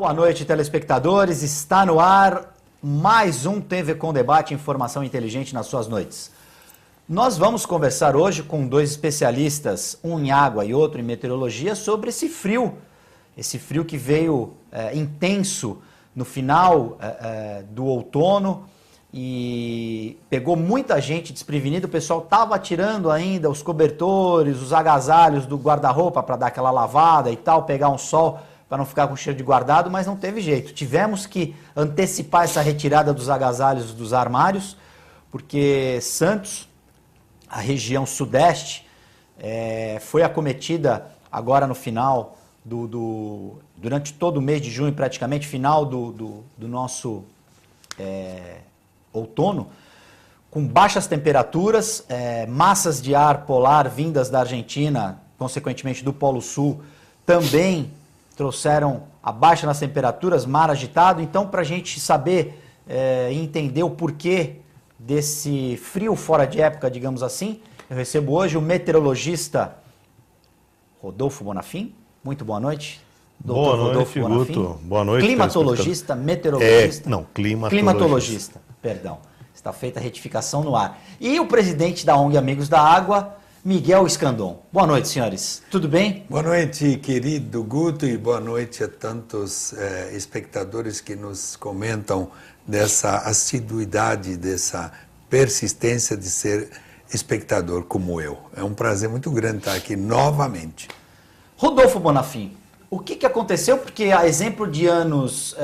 Boa noite, telespectadores. Está no ar mais um TV Com Debate, informação inteligente nas suas noites. Nós vamos conversar hoje com dois especialistas, um em água e outro em meteorologia, sobre esse frio que veio intenso no final do outono e pegou muita gente desprevenida. O pessoal estava tirando ainda os cobertores, os agasalhos do guarda-roupa para dar aquela lavada e tal, pegar um sol para não ficar com cheiro de guardado, mas não teve jeito. Tivemos que antecipar essa retirada dos agasalhos dos armários, porque Santos, a região sudeste, foi acometida agora no final durante todo o mês de junho, praticamente, final do nosso outono, com baixas temperaturas, massas de ar polar vindas da Argentina, consequentemente do Polo Sul, também trouxeram a baixa nas temperaturas, mar agitado. Então, para a gente saber e entender o porquê desse frio fora de época, digamos assim, eu recebo hoje o meteorologista Rodolfo Bonafim. Muito boa noite. Boa noite, Guto. Boa noite. Climatologista, meteorologista. Climatologista. Perdão. Está feita a retificação no ar. E o presidente da ONG Amigos da Água, Miguel Escandon. Boa noite, senhores. Tudo bem? Boa noite, querido Guto, e boa noite a tantos espectadores que nos comentam dessa assiduidade, dessa persistência de ser espectador como eu. É um prazer muito grande estar aqui novamente. Rodolfo Bonafim, o que aconteceu? Porque, a exemplo de anos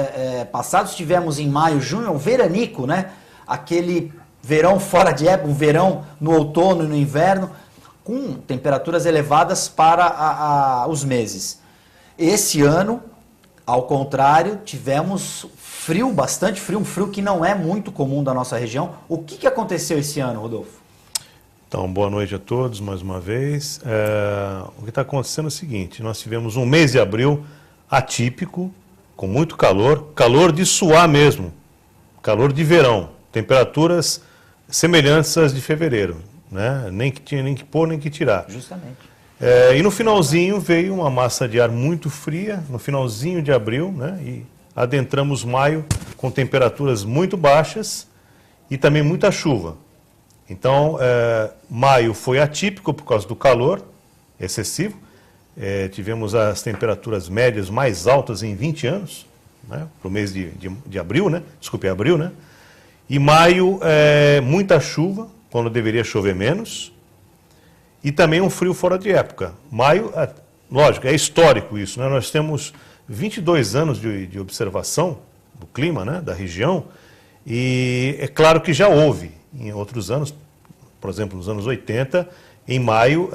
passados, tivemos em maio, junho, um veranico, né? Aquele verão fora de época, um verão no outono e no inverno, com temperaturas elevadas para os meses. Esse ano, ao contrário, tivemos frio, bastante frio, um frio que não é muito comum da nossa região. O que aconteceu esse ano, Rodolfo? Então, boa noite a todos mais uma vez. O que está acontecendo é o seguinte: nós tivemos um mês de abril atípico, com muito calor, calor de suar mesmo, calor de verão, temperaturas semelhantes às de fevereiro, né? Nem que tinha nem que pôr, nem que tirar. Justamente. E no finalzinho veio uma massa de ar muito fria, no finalzinho de abril, né? E adentramos maio com temperaturas muito baixas e também muita chuva. Então, maio foi atípico por causa do calor excessivo. Tivemos as temperaturas médias mais altas em 20 anos, né? Para o mês de abril, né? Desculpe, abril, né? E maio, muita chuva, quando deveria chover menos, e também um frio fora de época. Maio, lógico, é histórico isso, né? Nós temos 22 anos de observação do clima, né? Da região, e é claro que já houve em outros anos, por exemplo, nos anos 80, em maio,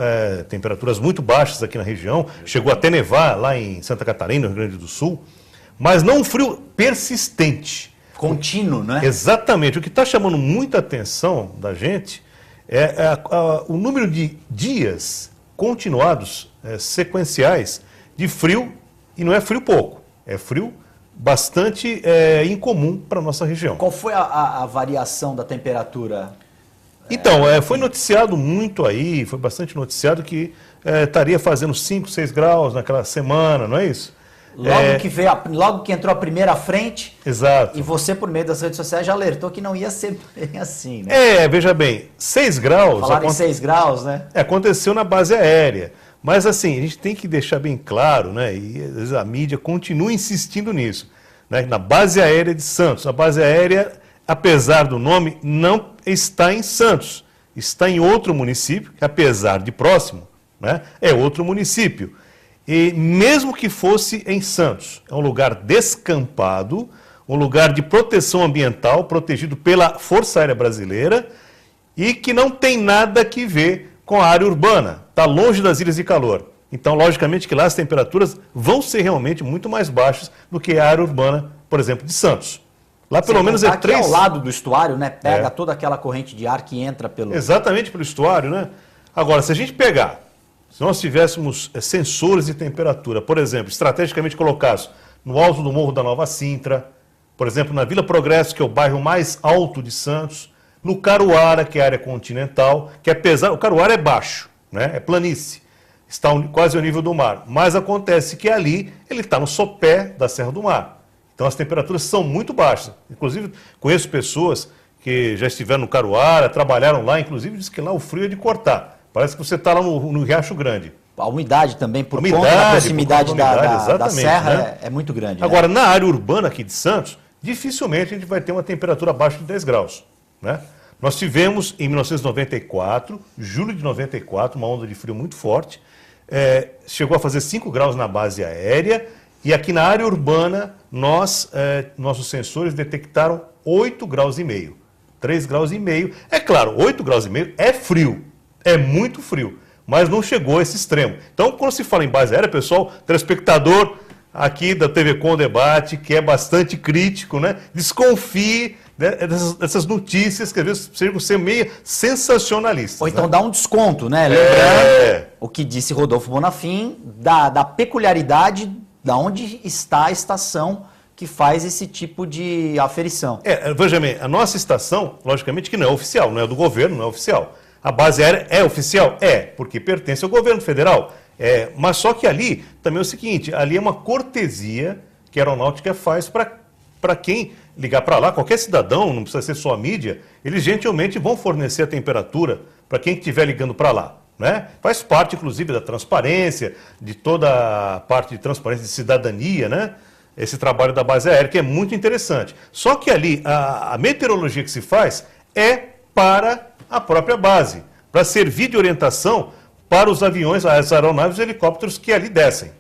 temperaturas muito baixas aqui na região, chegou até nevar lá em Santa Catarina, no Rio Grande do Sul, mas não um frio persistente. Contínuo, né? Exatamente. O que está chamando muita atenção da gente é o número de dias continuados, sequenciais, de frio, e não é frio pouco, é frio bastante incomum para a nossa região. Qual foi a variação da temperatura? Então, foi noticiado muito aí, foi bastante noticiado que estaria fazendo 5, 6 graus naquela semana, não é isso? Logo que entrou a primeira frente. Exato. E você, por meio das redes sociais, já alertou que não ia ser bem assim, né? Veja bem, 6 graus... Falaram em 6 graus, né? Aconteceu na base aérea. Mas assim, a gente tem que deixar bem claro, né? E às vezes a mídia continua insistindo nisso, né? Na base aérea de Santos. A base aérea, apesar do nome, não está em Santos. Está em outro município, que apesar de próximo, né? É outro município. E mesmo que fosse em Santos, é um lugar descampado, um lugar de proteção ambiental, protegido pela Força Aérea Brasileira, e que não tem nada que ver com a área urbana, está longe das ilhas de calor. Então, logicamente que lá as temperaturas vão ser realmente muito mais baixas do que a área urbana, por exemplo, de Santos. Lá pelo menos é 3... Aqui ao lado do estuário, né? Pega toda aquela corrente de ar que entra pelo... Exatamente, pelo estuário, né? Agora, se a gente pegar... Se nós tivéssemos sensores de temperatura, por exemplo, estrategicamente colocados no alto do Morro da Nova Sintra, por exemplo, na Vila Progresso, que é o bairro mais alto de Santos, no Caruara, que é a área continental, que apesar... O Caruara é baixo, né? É planície, está quase ao nível do mar, mas acontece que ali ele está no sopé da Serra do Mar. Então as temperaturas são muito baixas. Inclusive, conheço pessoas que já estiveram no Caruara, trabalharam lá, inclusive diz que lá o frio é de cortar. Parece que você está lá no Riacho Grande. A umidade também, por umidade, conta da proximidade por conta da umidade, da serra, né? é muito grande. Agora, né? na área urbana aqui de Santos, dificilmente a gente vai ter uma temperatura abaixo de 10 graus. Né? Nós tivemos, em 1994, julho de 94, uma onda de frio muito forte, chegou a fazer 5 graus na base aérea, e aqui na área urbana, nossos sensores detectaram 8 graus e meio. 3 graus e meio. É claro, 8 graus e meio é frio, é muito frio, mas não chegou a esse extremo. Então, quando se fala em base aérea, pessoal, telespectador aqui da TV Com Debate, que é bastante crítico, né? Desconfie dessas notícias que às vezes chegam a ser meio sensacionalistas. Ou então né? dá um desconto, né? Lembrando o que disse Rodolfo Bonafim, da peculiaridade da onde está a estação que faz esse tipo de aferição. Veja bem, a nossa estação, logicamente que não é oficial, não é do governo, não é oficial. A base aérea é oficial? Porque pertence ao governo federal. Mas só que ali também é o seguinte, ali é uma cortesia que a aeronáutica faz para quem ligar para lá, qualquer cidadão, não precisa ser só a mídia, eles gentilmente vão fornecer a temperatura para quem estiver ligando para lá. Né? Faz parte, inclusive, da transparência, de toda a parte de transparência de cidadania, né? Esse trabalho da base aérea, que é muito interessante. Só que ali, a meteorologia que se faz é para a própria base, para servir de orientação para os aviões, as aeronaves e helicópteros que ali descem.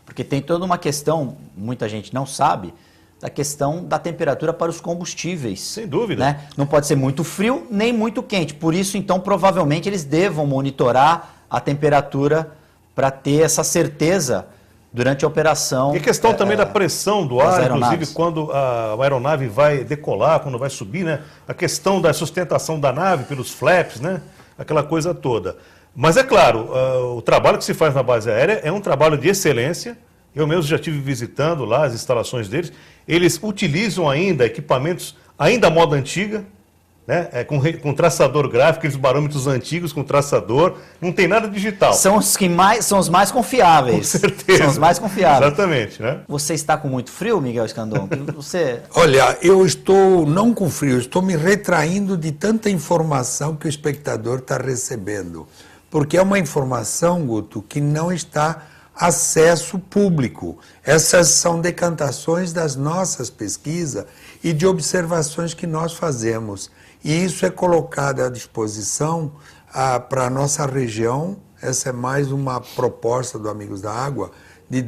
Porque tem toda uma questão, muita gente não sabe, da questão da temperatura para os combustíveis. Sem dúvida. Né? Não pode ser muito frio nem muito quente. Por isso, então, provavelmente eles devam monitorar a temperatura para ter essa certeza durante a operação. E a questão também da pressão do ar, inclusive quando a aeronave vai decolar, quando vai subir, né? A questão da sustentação da nave pelos flaps, né? Aquela coisa toda. Mas é claro, o trabalho que se faz na base aérea é um trabalho de excelência. Eu mesmo já estive visitando lá as instalações deles. Eles utilizam ainda equipamentos, ainda à moda antiga, né? Com traçador gráfico, aqueles barômetros antigos com traçador. Não tem nada digital. São os mais confiáveis. Com certeza. São os mais confiáveis. Exatamente. Né? Você está com muito frio, Miguel Escandon? Olha, eu estou não com frio, estou me retraindo de tanta informação que o espectador está recebendo. Porque é uma informação, Guto, que não está acesso público. Essas são decantações das nossas pesquisas e de observações que nós fazemos. E isso é colocado à disposição para a nossa região. Essa é mais uma proposta do Amigos da Água, de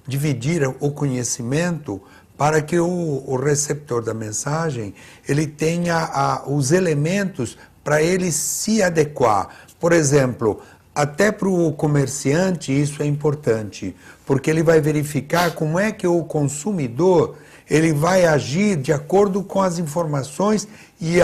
dividir o conhecimento para que o receptor da mensagem ele tenha os elementos para ele se adequar. Por exemplo, até para o comerciante isso é importante, porque ele vai verificar como é que o consumidor ele vai agir de acordo com as informações e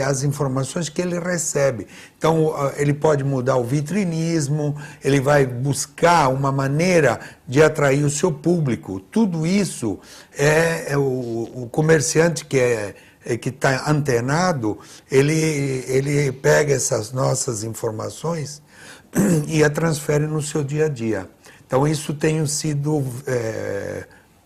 as informações que ele recebe. Então, ele pode mudar o vitrinismo, ele vai buscar uma maneira de atrair o seu público. Tudo isso o comerciante que está antenado, ele pega essas nossas informações e a transfere no seu dia a dia. Então, isso tem sido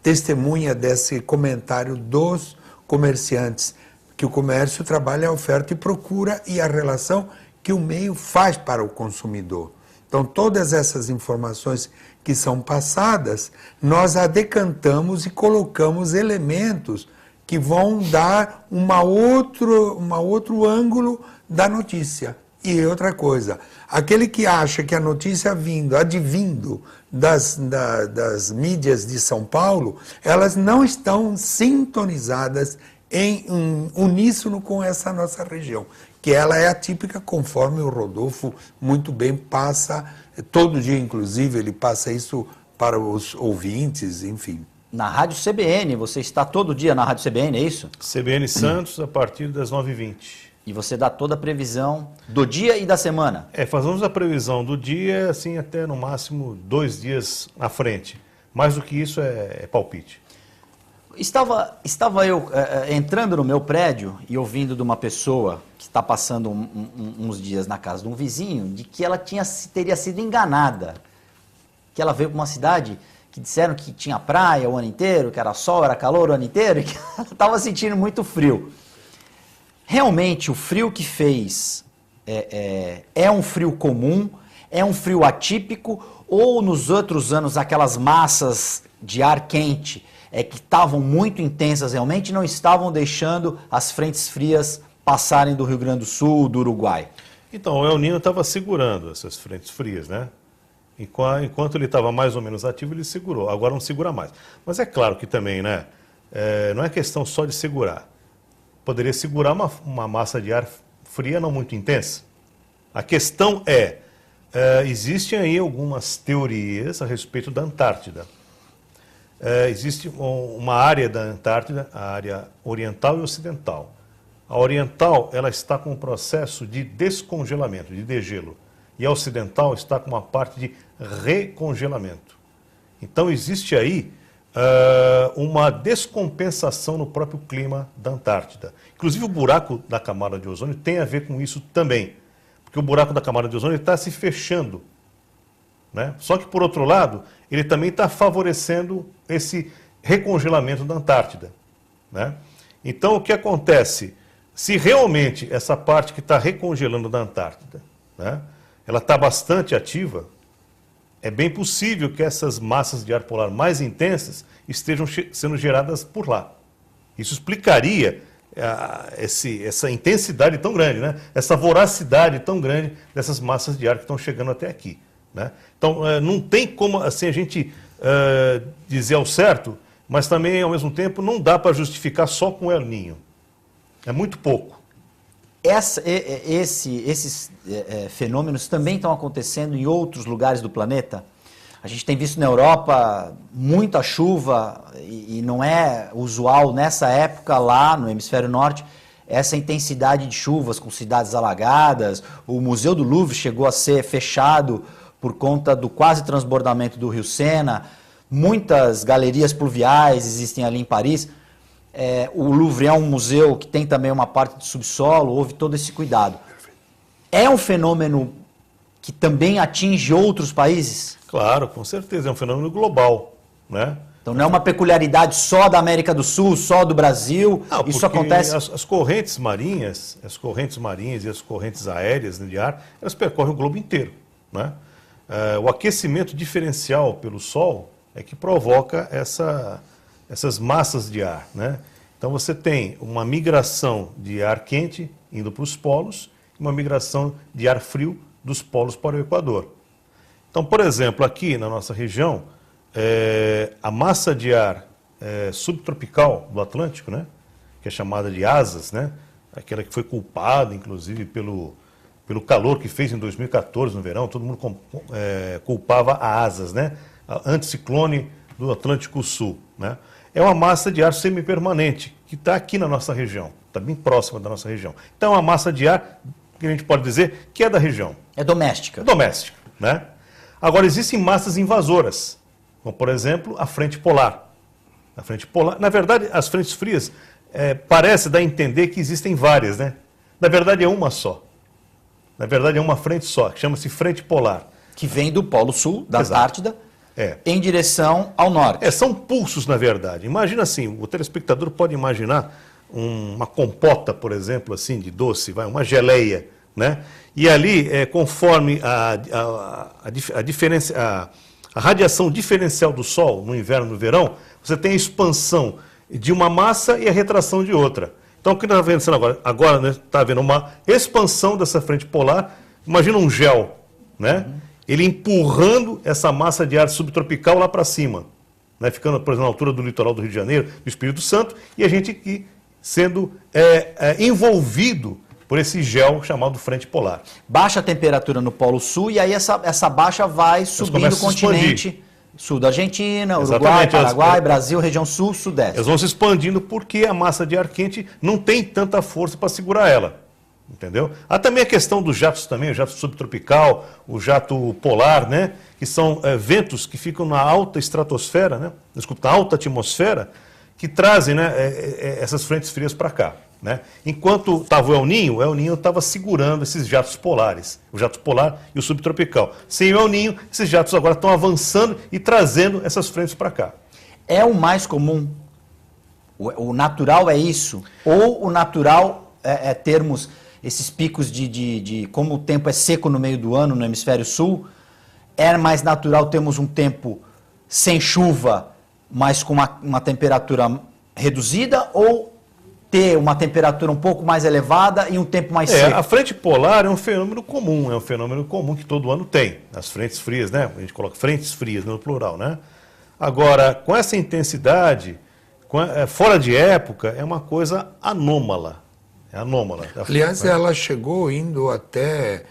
testemunha desse comentário dos comerciantes, que o comércio trabalha a oferta e procura e a relação que o meio faz para o consumidor. Então, todas essas informações que são passadas, nós a decantamos e colocamos elementos que vão dar um outro ângulo da notícia. E outra coisa, aquele que acha que a notícia advindo das mídias de São Paulo, elas não estão sintonizadas em uníssono com essa nossa região, que ela é atípica, conforme o Rodolfo muito bem passa, todo dia inclusive ele passa isso para os ouvintes, enfim. Na Rádio CBN, você está todo dia na Rádio CBN, é isso? CBN Santos, a partir das 9h20. E você dá toda a previsão do dia e da semana? Fazemos a previsão do dia, assim, até no máximo 2 dias à frente. Mais do que isso é palpite. Estava eu entrando no meu prédio e ouvindo de uma pessoa que está passando uns dias na casa de um vizinho, de que ela teria sido enganada. Que ela veio para uma cidade que disseram que tinha praia o ano inteiro, que era sol, era calor o ano inteiro, e que ela estava sentindo muito frio. Realmente, o frio que fez é um frio comum, é um frio atípico, ou nos outros anos aquelas massas de ar quente que estavam muito intensas realmente não estavam deixando as frentes frias passarem do Rio Grande do Sul, do Uruguai? Então, o El Niño estava segurando essas frentes frias, né? Enquanto ele estava mais ou menos ativo, ele segurou. Agora não segura mais. Mas é claro que também, né? Não é questão só de segurar. Poderia segurar uma massa de ar fria não muito intensa. A questão existem aí algumas teorias a respeito da Antártida. Existe uma área da Antártida, a área oriental e ocidental. A oriental, ela está com um processo de descongelamento, de degelo. E a ocidental está com uma parte de recongelamento. Então existe aí uma descompensação no próprio clima da Antártida. Inclusive o buraco da camada de ozônio tem a ver com isso também. Porque o buraco da camada de ozônio está se fechando, né? Só que por outro lado, ele também está favorecendo esse recongelamento da Antártida, né? Então o que acontece? Se realmente essa parte que está recongelando da Antártida, né, ela está bastante ativa, é bem possível que essas massas de ar polar mais intensas estejam sendo geradas por lá. Isso explicaria essa intensidade tão grande, né? Essa voracidade tão grande dessas massas de ar que estão chegando até aqui, né? Então, não tem como assim, a gente dizer ao certo, mas também, ao mesmo tempo, não dá para justificar só com o El Niño. É muito pouco. Esses fenômenos também estão acontecendo em outros lugares do planeta? A gente tem visto na Europa muita chuva e não é usual nessa época lá no hemisfério norte essa intensidade de chuvas com cidades alagadas. O Museu do Louvre chegou a ser fechado por conta do quase transbordamento do Rio Sena. Muitas galerias pluviais existem ali em Paris. O Louvre é um museu que tem também uma parte de subsolo, houve todo esse cuidado. É um fenômeno que também atinge outros países? Claro, com certeza, é um fenômeno global, né? Então não é uma peculiaridade só da América do Sul, só do Brasil, não, isso acontece... As correntes marinhas e as correntes aéreas de ar, elas percorrem o globo inteiro, né? O aquecimento diferencial pelo Sol é que provoca essas massas de ar, né? Então você tem uma migração de ar quente indo para os polos e uma migração de ar frio dos polos para o Equador. Então, por exemplo, aqui na nossa região, a massa de ar subtropical do Atlântico, né, que é chamada de asas, né, aquela que foi culpada, inclusive, pelo calor que fez em 2014 no verão, todo mundo culpava a asas, né, a anticiclone do Atlântico Sul, né? É uma massa de ar semipermanente que está aqui na nossa região, está bem próxima da nossa região. Então é uma massa de ar que a gente pode dizer que é da região. É doméstica. É doméstica, né? Agora existem massas invasoras, como por exemplo a frente polar. A frente polar, na verdade, as frentes frias parece dar a entender que existem várias, né? Na verdade é uma só. Na verdade é uma frente só, que chama-se frente polar. Que vem do Polo Sul, da Exato. Antártida, em direção ao norte. São pulsos, na verdade. Imagina assim, o telespectador pode imaginar uma compota, por exemplo, assim, de doce, uma geleia, né? E ali, conforme a radiação diferencial do Sol, no inverno e no verão, você tem a expansão de uma massa e a retração de outra. Então, o que nós estamos vendo agora está havendo uma expansão dessa frente polar. Imagina um gel, né? Ele empurrando essa massa de ar subtropical lá para cima, né? Ficando, por exemplo, na altura do litoral do Rio de Janeiro, do Espírito Santo, e a gente aqui sendo envolvido por esse gel chamado frente polar. Baixa a temperatura no Polo Sul e aí essa baixa vai subindo o continente sul da Argentina, Uruguai, Paraguai, Brasil, região sul, sudeste. Elas vão se expandindo porque a massa de ar quente não tem tanta força para segurar ela. Entendeu? Há também a questão dos jatos também, o jato subtropical, o jato polar, né? Que são ventos que ficam na alta estratosfera, né? Desculpa, na alta atmosfera, que trazem, né, essas frentes frias para cá. né? Enquanto estava o El Niño estava segurando esses jatos polares, o jato polar e o subtropical. Sem o El Niño, esses jatos agora estão avançando e trazendo essas frentes para cá. É o mais comum? O natural é isso? Ou o natural é termos esses picos de como o tempo é seco no meio do ano no hemisfério sul, é mais natural termos um tempo sem chuva, mas com uma temperatura reduzida, ou ter uma temperatura um pouco mais elevada e um tempo mais seco? A frente polar é um fenômeno comum que todo ano tem. As frentes frias, né? A gente coloca frentes frias no plural, né? Agora, com essa intensidade, fora de época, é uma coisa anômala. É anômala. Aliás, ela chegou indo até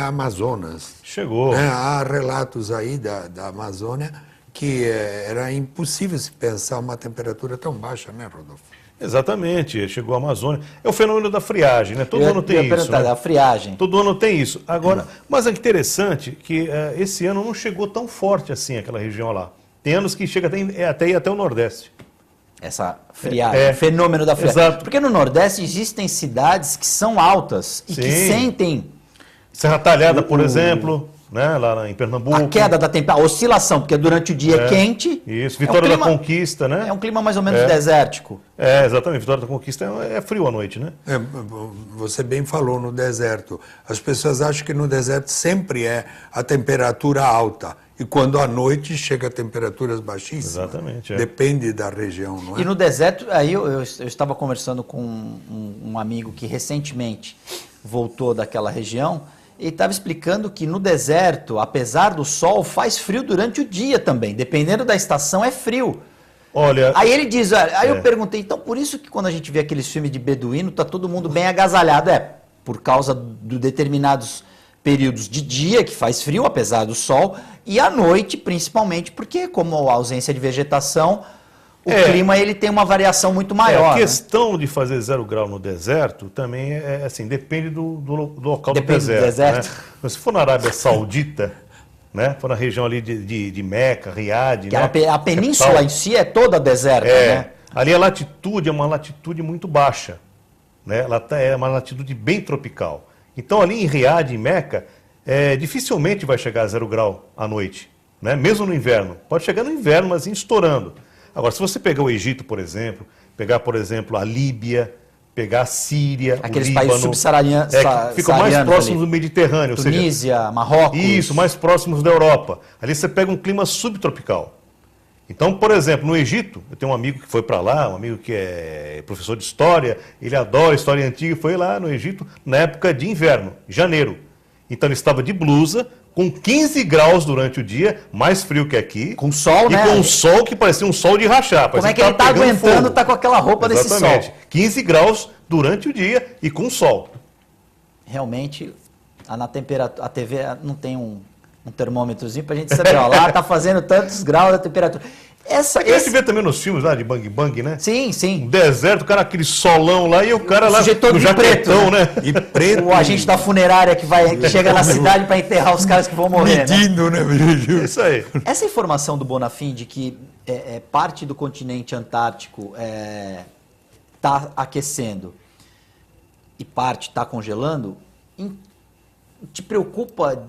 Amazonas. Chegou. Há relatos aí da Amazônia que era impossível se pensar uma temperatura tão baixa, né, Rodolfo? Exatamente, chegou à Amazônia. É o fenômeno da friagem, né? Todo ano tem isso. Né? Da friagem. Todo ano tem isso. Agora, mas é interessante que esse ano não chegou tão forte assim aquela região lá. Tem anos que chega até o Nordeste. Essa friagem, fenômeno da friagem. Exato. Porque no Nordeste existem cidades que são altas e que sentem... Serra Talhada, por exemplo, né, lá em Pernambuco. A queda da temperatura, a oscilação, porque durante o dia é quente. Isso, Vitória da Conquista, né? É um clima mais ou menos desértico. Exatamente, Vitória da Conquista é frio à noite, né? Você bem falou no deserto. As pessoas acham que no deserto sempre é a temperatura alta. E quando à noite chega a temperaturas baixíssimas. Exatamente. Depende da região, não é? E no deserto, aí eu estava conversando com um amigo que recentemente voltou daquela região, e estava explicando que no deserto, apesar do sol, faz frio durante o dia também. Dependendo da estação, é frio. Olha... Aí ele diz, eu perguntei, então por isso que quando a gente vê aqueles filmes de beduíno, tá todo mundo bem agasalhado. Por causa de determinados períodos de dia, que faz frio, apesar do sol, e à noite, principalmente, porque como a ausência de vegetação, o clima ele tem uma variação muito maior. A questão de fazer 0 grau no deserto também assim, depende do local do deserto. Né? Se for na Arábia Saudita, né? For na região ali de Meca, Riad, né? A península em si é toda deserta, né? Ali a latitude é uma latitude muito baixa, né? Ela é uma latitude bem tropical. Então ali em Riad, em Meca, dificilmente vai chegar a 0 grau à noite, né? Mesmo no inverno. Pode chegar no inverno, mas estourando. Agora, se você pegar o Egito, por exemplo, pegar, por exemplo, a Líbia, pegar a Síria, aqueles o Líbano, países subsaarianos, que ficam mais próximos do Mediterrâneo. Tunísia, ou seja, Marrocos. Isso, mais próximos da Europa. Ali você pega um clima subtropical. Então, por exemplo, no Egito, eu tenho um amigo que foi para lá, um amigo que é professor de história, ele adora história antiga, e foi lá no Egito na época de inverno, janeiro. Então ele estava de blusa, com 15 graus durante o dia, mais frio que aqui. Com sol, e né? E com um sol que parecia um sol de rachar. Como é que ele está aguentando estar com aquela roupa desse sol? 15 graus durante o dia e com sol. Realmente, na temperatura, a TV não tem um termômetrozinho para a gente saber, ó, lá está fazendo tantos graus a temperatura. A gente vê também nos filmes lá de Bang Bang, né? Sim, sim. Um deserto, o cara, aquele solão lá, e o cara lá no jaquetão, né? E preto. O agente da funerária que chega na cidade para enterrar os caras que vão morrer, medindo, né? É isso aí. Essa informação do Bonafim de que parte do continente antártico está aquecendo e parte está congelando, te preocupa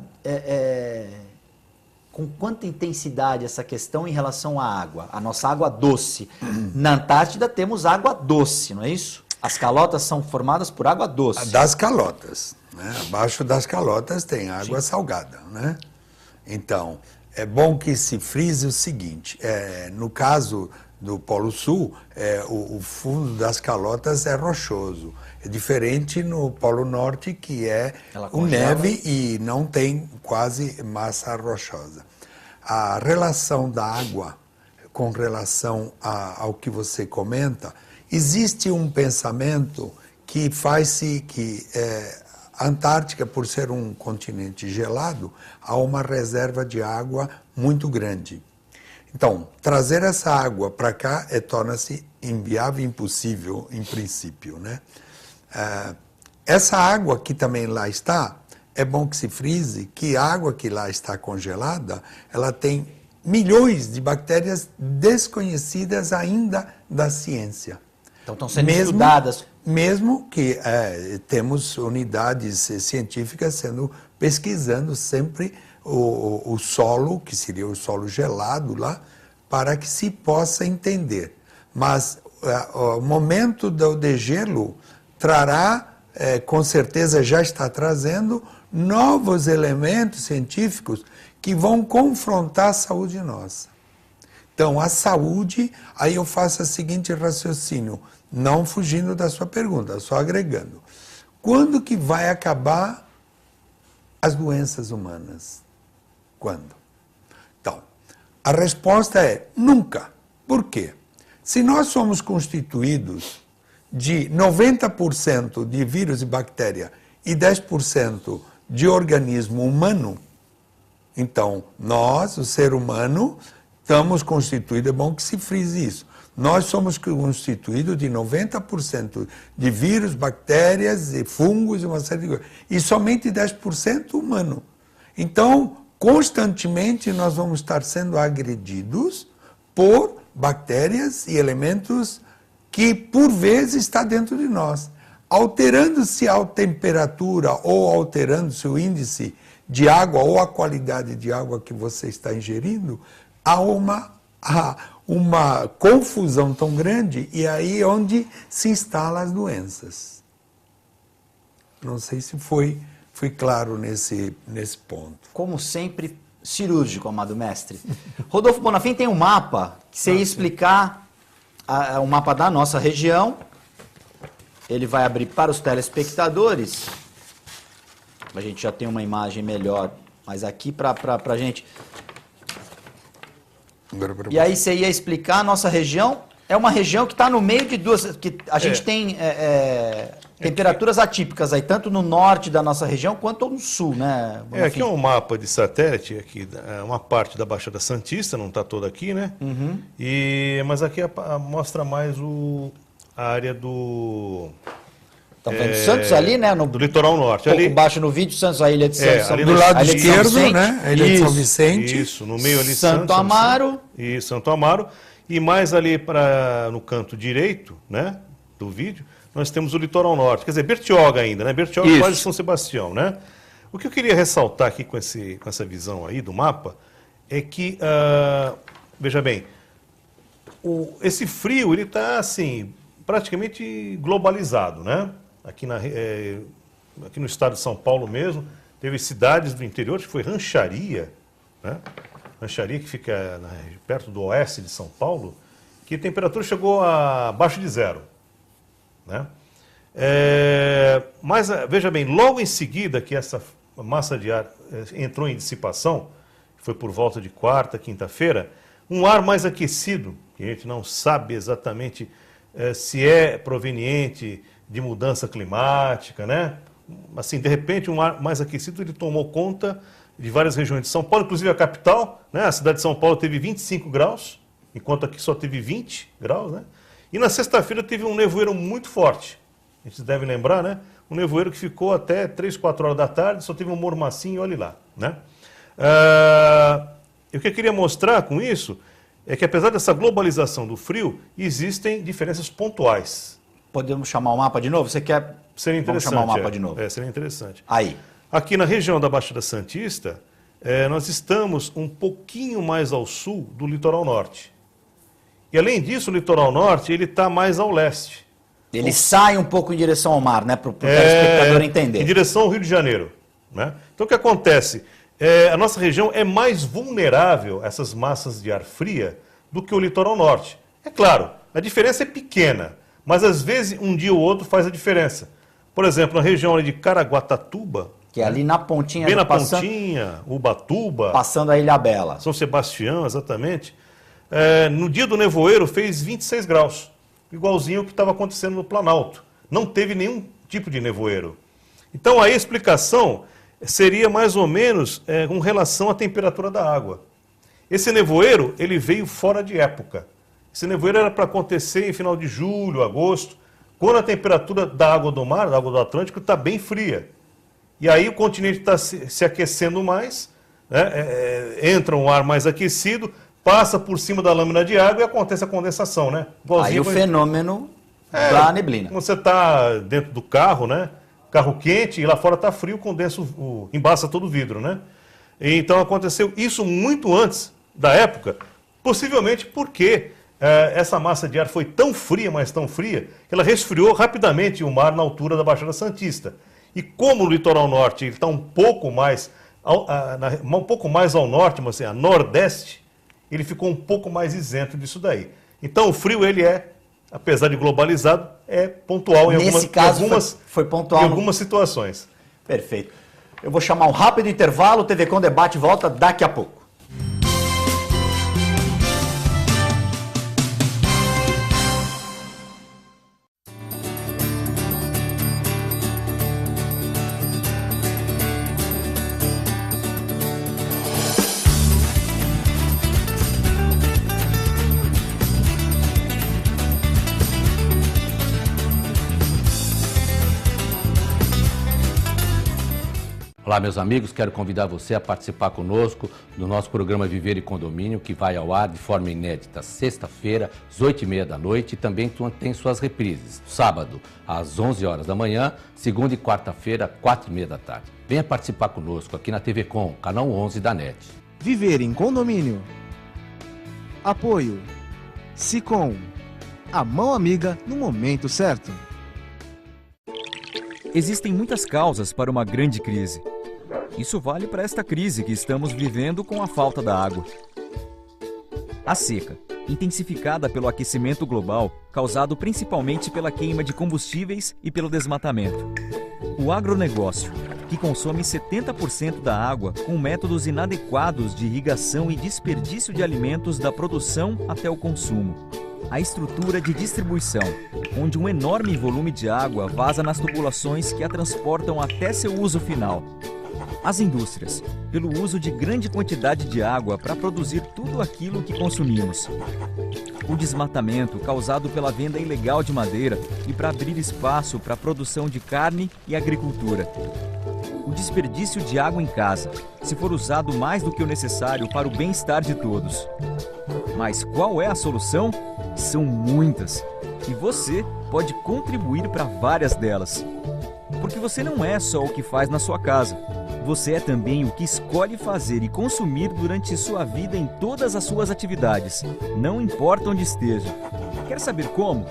com quanta intensidade essa questão em relação à água, a nossa água doce? Na Antártida temos água doce, não é isso? As calotas são formadas por água doce. Das calotas, né? Abaixo das calotas tem água salgada, né? Então, é bom que se frise o seguinte, no caso do Polo Sul, o fundo das calotas é rochoso. É diferente no Polo Norte, que é neve e não tem quase massa rochosa. A relação da água com relação ao que você comenta, existe um pensamento que faz-se que a Antártica, por ser um continente gelado, há uma reserva de água muito grande. Então, trazer essa água para cá torna-se inviável, impossível, em princípio, né? Essa água que também lá está, é bom que se frise que a água que lá está congelada, ela tem milhões de bactérias desconhecidas ainda da ciência. Então estão sendo estudadas. Mesmo que temos unidades científicas pesquisando sempre o solo, que seria o solo gelado lá, para que se possa entender. Mas o momento do degelo trará, com certeza já está trazendo, novos elementos científicos que vão confrontar a saúde nossa. Então, a saúde, aí eu faço o seguinte raciocínio, não fugindo da sua pergunta, só agregando. Quando que vai acabar as doenças humanas? Quando? Então, a resposta é nunca. Por quê? Se nós somos constituídos de 90% de vírus e bactéria e 10% de organismo humano, então nós, o ser humano, estamos constituídos, é bom que se frise isso, nós somos constituídos de 90% de vírus, bactérias e fungos e uma série de coisas, e somente 10% humano. Então, constantemente nós vamos estar sendo agredidos por bactérias e elementos que, por vezes, está dentro de nós. Alterando-se a temperatura ou alterando-se o índice de água ou a qualidade de água que você está ingerindo, há uma confusão tão grande e aí é onde se instalam as doenças. Não sei se fui claro nesse ponto. Como sempre, cirúrgico, amado mestre. Rodolfo Bonafim tem um mapa que você ia explicar, o mapa da nossa região. Ele vai abrir para os telespectadores. A gente já tem uma imagem melhor, mas aqui para a gente... E aí você ia explicar, a nossa região é uma região que está no meio de duas... que a gente tem temperaturas atípicas aí, tanto no norte da nossa região quanto no sul, né? Aqui é um mapa de satélite, aqui, uma parte da Baixada Santista, não está toda aqui, né? Uhum. Mas aqui mostra mais a área do... Estão vendo Santos ali, né? Do litoral norte. Um pouco ali baixo no vídeo, Santos, a ilha de Santos. Ali do lado esquerdo, né? A ilha de São Vicente. Isso, no meio ali Santo Amaro. E Santo Amaro. E mais ali no canto direito, né, do vídeo, nós temos o litoral norte. Quer dizer, Bertioga ainda, né? Bertioga é quase São Sebastião, né? O que eu queria ressaltar aqui com essa visão aí do mapa é que, veja bem, esse frio, ele está, assim, praticamente globalizado, né? Aqui no estado de São Paulo mesmo, teve cidades do interior, que foi Rancharia, né? Rancharia, que fica perto do oeste de São Paulo, que a temperatura chegou abaixo de zero, né? Mas, veja bem, logo em seguida que essa massa de ar entrou em dissipação, foi por volta de quarta, quinta-feira, um ar mais aquecido, que a gente não sabe exatamente se é proveniente de mudança climática, né? Assim, de repente, um ar mais aquecido, ele tomou conta de várias regiões de São Paulo, inclusive a capital, né? A cidade de São Paulo teve 25 graus, enquanto aqui só teve 20 graus, né? E na sexta-feira teve um nevoeiro muito forte. A gente deve lembrar, né? Um nevoeiro que ficou até 3, 4 horas da tarde, só teve um mormacinho, olhe lá, né? E o que eu queria mostrar com isso é que, apesar dessa globalização do frio, existem diferenças pontuais. Podemos chamar o mapa de novo? Você quer... Seria interessante. Vamos chamar o mapa de novo. Seria interessante. Aí. Aqui na região da Baixada Santista, nós estamos um pouquinho mais ao sul do litoral norte. E, além disso, o litoral norte ele está mais ao leste. Ele sai um pouco em direção ao mar, né? Para o telespectador entender. Em direção ao Rio de Janeiro, né? Então, o que acontece? A nossa região é mais vulnerável a essas massas de ar fria do que o litoral norte. É claro, a diferença é pequena, mas às vezes um dia ou outro faz a diferença. Por exemplo, na região ali de Caraguatatuba, que é ali na pontinha. Bem na pontinha, Ubatuba. Passando a Ilhabela. São Sebastião, exatamente. No dia do nevoeiro fez 26 graus, igualzinho o que estava acontecendo no Planalto. Não teve nenhum tipo de nevoeiro. Então, a explicação seria mais ou menos com relação à temperatura da água. Esse nevoeiro, ele veio fora de época. Esse nevoeiro era para acontecer em final de julho, agosto, quando a temperatura da água do mar, da água do Atlântico, está bem fria. E aí o continente está se aquecendo mais, né? Entra um ar mais aquecido, passa por cima da lâmina de água e acontece a condensação, né? Aí o fenômeno da neblina. Você está dentro do carro, né? Carro quente, e lá fora está frio, condensa, embaça todo o vidro, né? E então aconteceu isso muito antes da época, possivelmente porque essa massa de ar foi tão fria, mas tão fria, que ela resfriou rapidamente o mar na altura da Baixada Santista. E como o litoral norte está um pouco mais ao norte, mas assim, a nordeste, ele ficou um pouco mais isento disso daí. Então o frio, ele apesar de globalizado, é pontual em foi pontual em algumas situações. Perfeito. Eu vou chamar um rápido intervalo, o TV Com Debate volta daqui a pouco. Olá, meus amigos, quero convidar você a participar conosco do nosso programa Viver e Condomínio, que vai ao ar de forma inédita sexta-feira, às 8h30 da noite, e também tem suas reprises, sábado, às 11 horas da manhã, segunda e quarta-feira, 4h30 da tarde. Venha participar conosco aqui na TV Com, canal 11 da NET. Viver em Condomínio. Apoio. Sicom. A mão amiga no momento certo. Existem muitas causas para uma grande crise. Isso vale para esta crise que estamos vivendo com a falta da água. A seca, intensificada pelo aquecimento global, causado principalmente pela queima de combustíveis e pelo desmatamento. O agronegócio, que consome 70% da água com métodos inadequados de irrigação e desperdício de alimentos da produção até o consumo. A estrutura de distribuição, onde um enorme volume de água vaza nas tubulações que a transportam até seu uso final. As indústrias, pelo uso de grande quantidade de água para produzir tudo aquilo que consumimos. O desmatamento causado pela venda ilegal de madeira e para abrir espaço para a produção de carne e agricultura. O desperdício de água em casa, se for usado mais do que o necessário para o bem-estar de todos. Mas qual é a solução? São muitas, e você pode contribuir para várias delas. Porque você não é só o que faz na sua casa, você é também o que escolhe fazer e consumir durante sua vida em todas as suas atividades, não importa onde esteja. Quer saber como?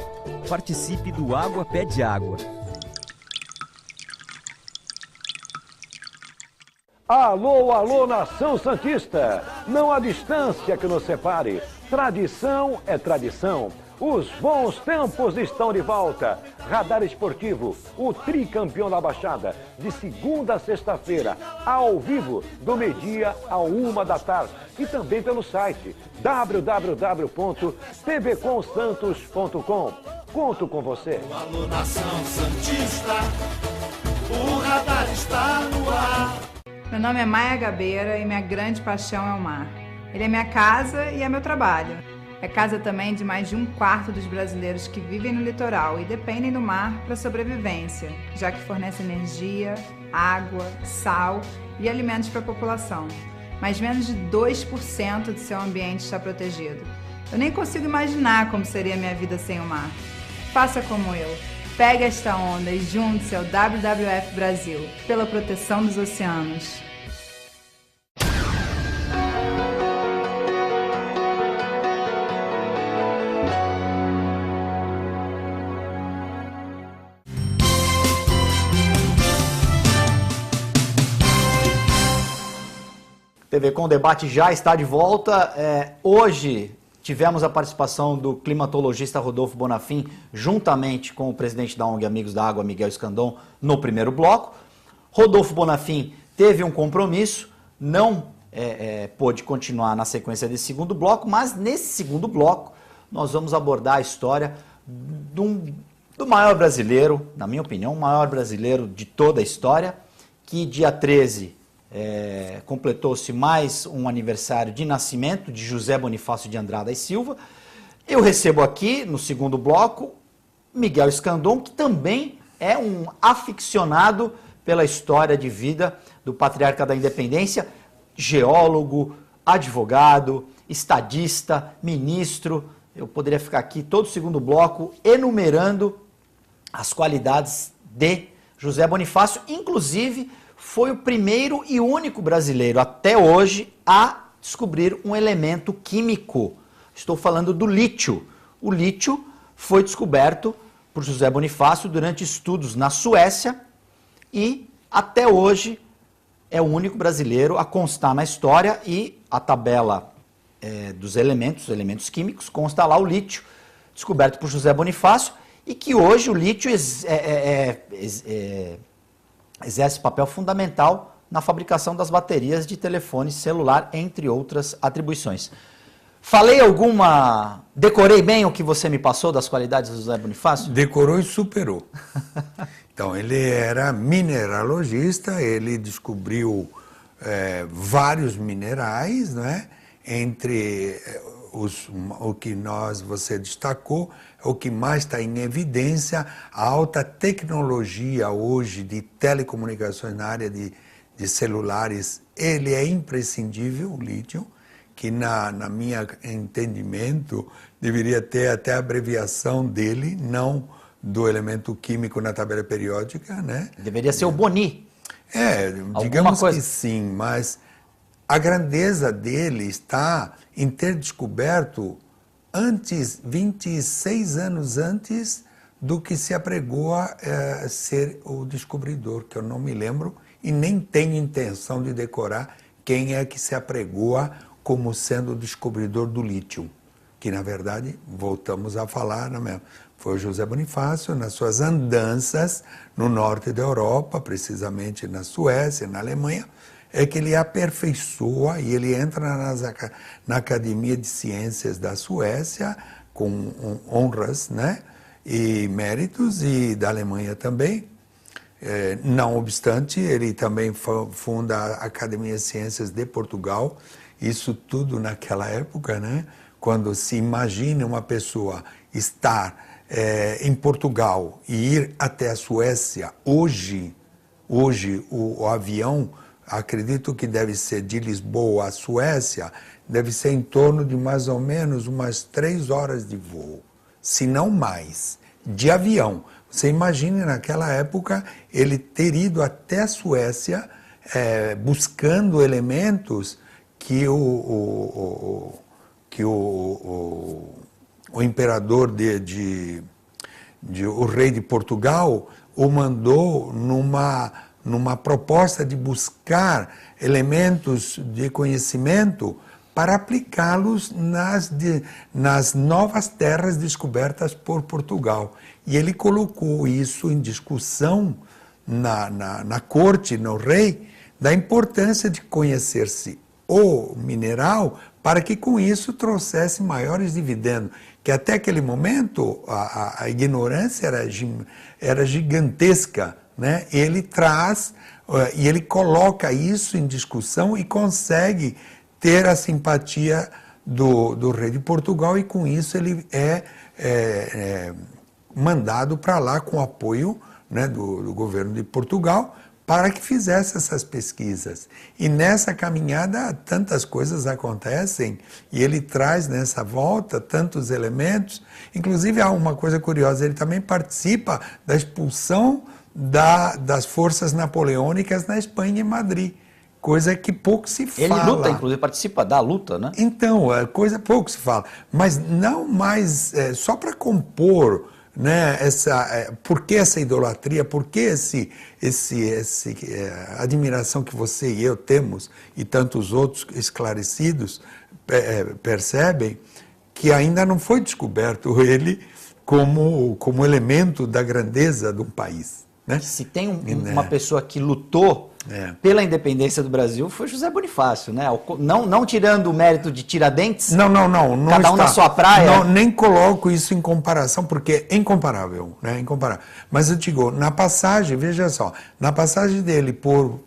Participe do Água Pede Água. Alô, alô, nação santista! Não há distância que nos separe. Tradição é tradição. Os bons tempos estão de volta. Radar Esportivo, o tricampeão da Baixada, de segunda a sexta-feira, ao vivo, do meio-dia à 1h da tarde. E também pelo site www.tvcomsantos.com. Conto com você. Alô, nação santista, o radar está no ar. Meu nome é Maia Gabeira e minha grande paixão é o mar. Ele é minha casa e é meu trabalho. É casa também de mais de 1/4 dos brasileiros que vivem no litoral e dependem do mar para sobrevivência, já que fornece energia, água, sal e alimentos para a população. Mas menos de 2% de seu ambiente está protegido. Eu nem consigo imaginar como seria a minha vida sem o mar. Faça como eu. Pegue esta onda e junte-se ao WWF Brasil, pela proteção dos oceanos. TV Com Debate já está de volta. Hoje tivemos a participação do climatologista Rodolfo Bonafim, juntamente com o presidente da ONG Amigos da Água, Miguel Scandon, no primeiro bloco. Rodolfo Bonafim teve um compromisso, não pôde continuar na sequência desse segundo bloco, mas nesse segundo bloco nós vamos abordar a história do maior brasileiro, na minha opinião, o maior brasileiro de toda a história, que dia 13 completou-se mais um aniversário de nascimento de José Bonifácio de Andrada e Silva. Eu recebo aqui, no segundo bloco, Miguel Scandon, que também é um aficionado pela história de vida do patriarca da independência, geólogo, advogado, estadista, ministro Eu poderia ficar aqui todo o segundo bloco enumerando as qualidades de José Bonifácio. Inclusive, foi o primeiro e único brasileiro até hoje a descobrir um elemento químico. Estou falando do lítio. O lítio foi descoberto por José Bonifácio durante estudos na Suécia e até hoje é o único brasileiro a constar na história, e a tabela dos elementos químicos, consta lá o lítio, descoberto por José Bonifácio, e que hoje o lítio exerce papel fundamental na fabricação das baterias de telefone celular, entre outras atribuições. Falei alguma... Decorei bem o que você me passou das qualidades do José Bonifácio? Decorou e superou. Então, ele era mineralogista, ele descobriu vários minerais, né? Entre o que você destacou, o que mais está em evidência, a alta tecnologia hoje de telecomunicações na área de celulares, ele é imprescindível, o lítio, que na minha entendimento deveria ter até a abreviação dele, não do elemento químico na tabela periódica, né? Deveria ser o Boni. Digamos que sim, mas a grandeza dele está em ter descoberto 26 anos antes do que se apregou a ser o descobridor, que eu não me lembro e nem tenho intenção de decorar quem é que se apregoa como sendo o descobridor do lítio, que na verdade, voltamos a falar, foi o José Bonifácio, nas suas andanças no norte da Europa, precisamente na Suécia, na Alemanha, é que ele aperfeiçoa e ele entra na Academia de Ciências da Suécia com honras, né, e méritos, e da Alemanha também. Não obstante, ele também funda a Academia de Ciências de Portugal, isso tudo naquela época, né, quando se imagina uma pessoa estar em Portugal e ir até a Suécia. Hoje o avião, acredito que deve ser de Lisboa à Suécia, deve ser em torno de mais ou menos umas 3 horas de voo, se não mais, de avião. Você imagine naquela época ele ter ido até a Suécia buscando elementos que o imperador o rei de Portugal o mandou numa proposta de buscar elementos de conhecimento para aplicá-los nas novas terras descobertas por Portugal. E ele colocou isso em discussão na corte, no rei, da importância de conhecer-se o mineral para que com isso trouxesse maiores dividendos, que até aquele momento a ignorância era gigantesca, né? Ele traz e ele coloca isso em discussão e consegue ter a simpatia do rei de Portugal, e com isso ele é mandado para lá com o apoio, né, do governo de Portugal, para que fizesse essas pesquisas. E nessa caminhada tantas coisas acontecem, e ele traz nessa volta tantos elementos. Inclusive há uma coisa curiosa, ele também participa da expulsão das forças napoleônicas na Espanha e Madrid, coisa que pouco se fala. Ele luta, inclusive participa da luta, né? Então, coisa pouco se fala, mas não mais só para compor, né, por que essa idolatria, por que essa admiração que você e eu temos, e tantos outros esclarecidos percebem, que ainda não foi descoberto ele como elemento da grandeza de um país, né? Se tem uma pessoa que lutou pela independência do Brasil, foi José Bonifácio, né? Não tirando o mérito de Tiradentes. Não cada um na sua praia. Não, nem coloco isso em comparação, porque é incomparável, né? Incomparável. Mas eu digo, na passagem, veja só, na passagem dele por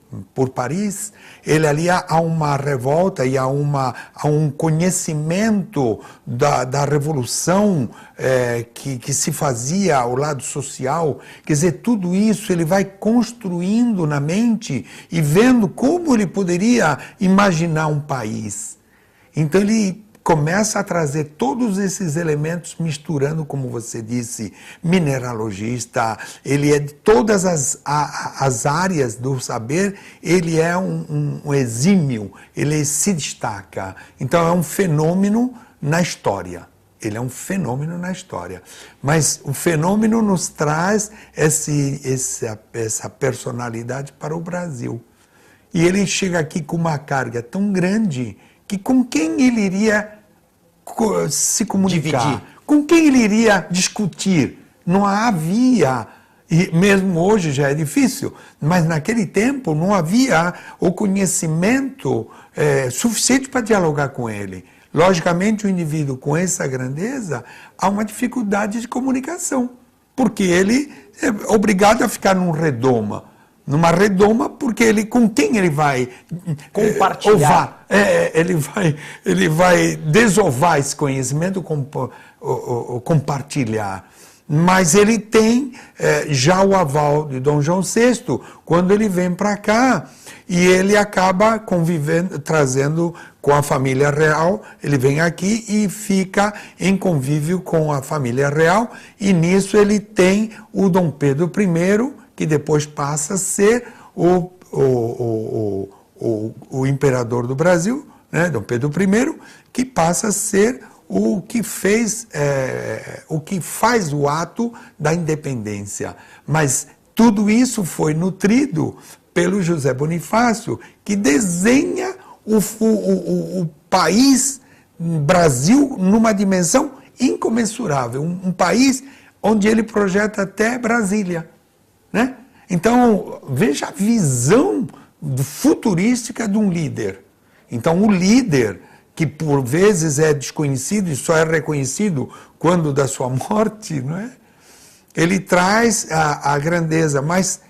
Paris, ele ali há uma revolta e há um conhecimento da revolução que se fazia ao lado social. Quer dizer, tudo isso ele vai construindo na mente e vendo como ele poderia imaginar um país. Então ele começa a trazer todos esses elementos, misturando, como você disse, mineralogista, ele é de todas as áreas do saber, ele é um exímio, ele se destaca. Então é um fenômeno na história. Ele é um fenômeno na história. Mas o fenômeno nos traz essa personalidade para o Brasil. E ele chega aqui com uma carga tão grande que com quem ele iria se comunicar? Dividir. Com quem ele iria discutir? Não havia, e mesmo hoje já é difícil, mas naquele tempo não havia o conhecimento suficiente para dialogar com ele. Logicamente, o indivíduo com essa grandeza, há uma dificuldade de comunicação, porque ele é obrigado a ficar numa redoma, porque ele, com quem ele vai compartilhar, ele vai desovar esse conhecimento, compartilhar. Mas ele tem já o aval de Dom João VI, quando ele vem para cá, e ele acaba convivendo, trazendo com a família real, ele vem aqui e fica em convívio com a família real, e nisso ele tem o Dom Pedro I, que depois passa a ser o imperador do Brasil, né, Dom Pedro I, que passa a ser o que faz o ato da independência. Mas tudo isso foi nutrido pelo José Bonifácio, que desenha o país, Brasil, numa dimensão incomensurável. Um país onde ele projeta até Brasília, né? Então, veja a visão futurística de um líder. Então, o líder, que por vezes é desconhecido e só é reconhecido quando da sua morte, não é? Ele traz a grandeza, mas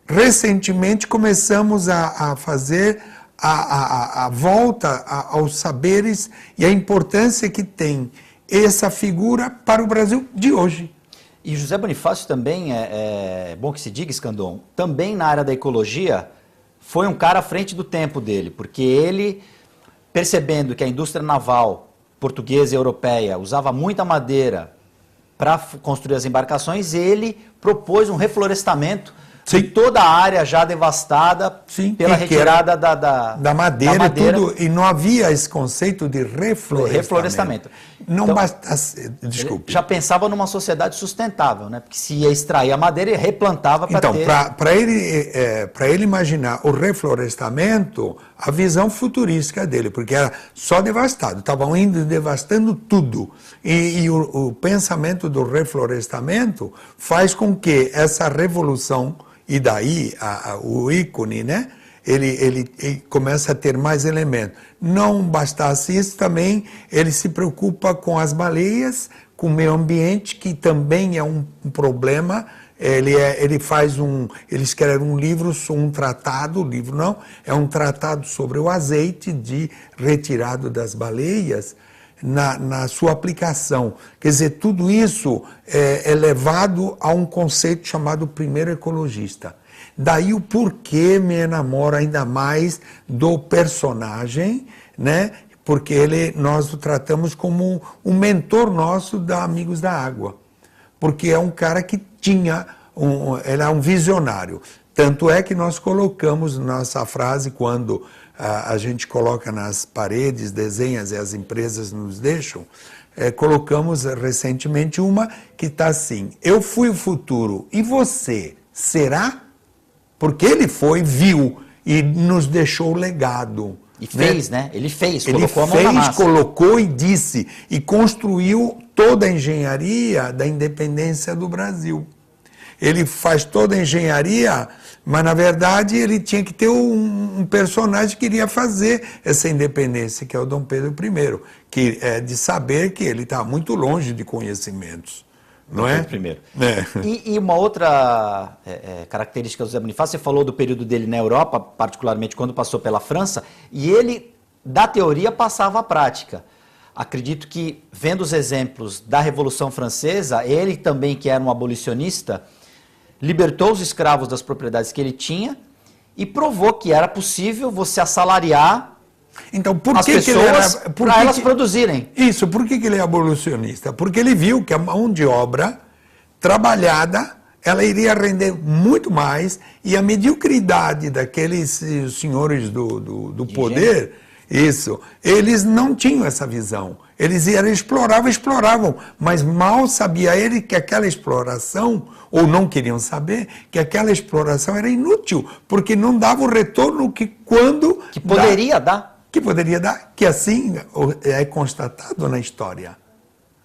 recentemente começamos a fazer a volta aos saberes e a importância que tem essa figura para o Brasil de hoje. E José Bonifácio também, é bom que se diga, Scandon, também na área da ecologia foi um cara à frente do tempo dele, porque ele, percebendo que a indústria naval portuguesa e europeia usava muita madeira para construir as embarcações, ele propôs um reflorestamento de toda a área já devastada pela retirada da madeira. Tudo, e não havia esse conceito de reflorestamento. Não então, basta, desculpe. Já pensava numa sociedade sustentável, né? Porque se ia extrair a madeira e replantava para ter... Então, para ele imaginar o reflorestamento, a visão futurística dele, porque era só devastado, estavam indo devastando tudo. E o pensamento do reflorestamento faz com que essa revolução, e daí o ícone, né? Ele começa a ter mais elementos. Não bastasse isso, também ele se preocupa com as baleias, com o meio ambiente, que também é um problema. Ele escreve um livro, um tratado, é um tratado sobre o azeite retirado das baleias, na sua aplicação. Quer dizer, tudo isso é levado a um conceito chamado primeiro ecologista. Daí o porquê me enamoro ainda mais do personagem, né? Porque nós o tratamos como um mentor nosso da Amigos da Água. Porque é um cara que ele é um visionário. Tanto é que nós colocamos nossa frase quando a gente coloca nas paredes, desenhas e as empresas nos deixam, colocamos recentemente uma que está assim: eu fui o futuro e você será? Porque ele viu e nos deixou o legado. E fez, né? Ele fez, colocou a mão na massa. Colocou e disse, e construiu toda a engenharia da independência do Brasil. Ele faz toda a engenharia, mas na verdade ele tinha que ter um personagem que iria fazer essa independência, que é o Dom Pedro I, que é de saber que ele está muito longe de conhecimentos. Não é? Primeiro. E uma outra característica do José Bonifácio, você falou do período dele na Europa, particularmente quando passou pela França, e ele, da teoria, passava à prática. Acredito que, vendo os exemplos da Revolução Francesa, ele também, que era um abolicionista, libertou os escravos das propriedades que ele tinha e provou que era possível você assalariar Então, por As que que ele era... pessoas, para elas produzirem. Isso, por que que ele é abolicionista? Porque ele viu que a mão de obra trabalhada, ela iria render muito mais, e a mediocridade daqueles senhores do poder, isso, eles não tinham essa visão. Eles exploravam, mas mal sabia ele que aquela exploração, ou não queriam saber, que aquela exploração era inútil, porque não dava o retorno que quando... Que poderia dar. Que poderia dar, que assim é constatado na história.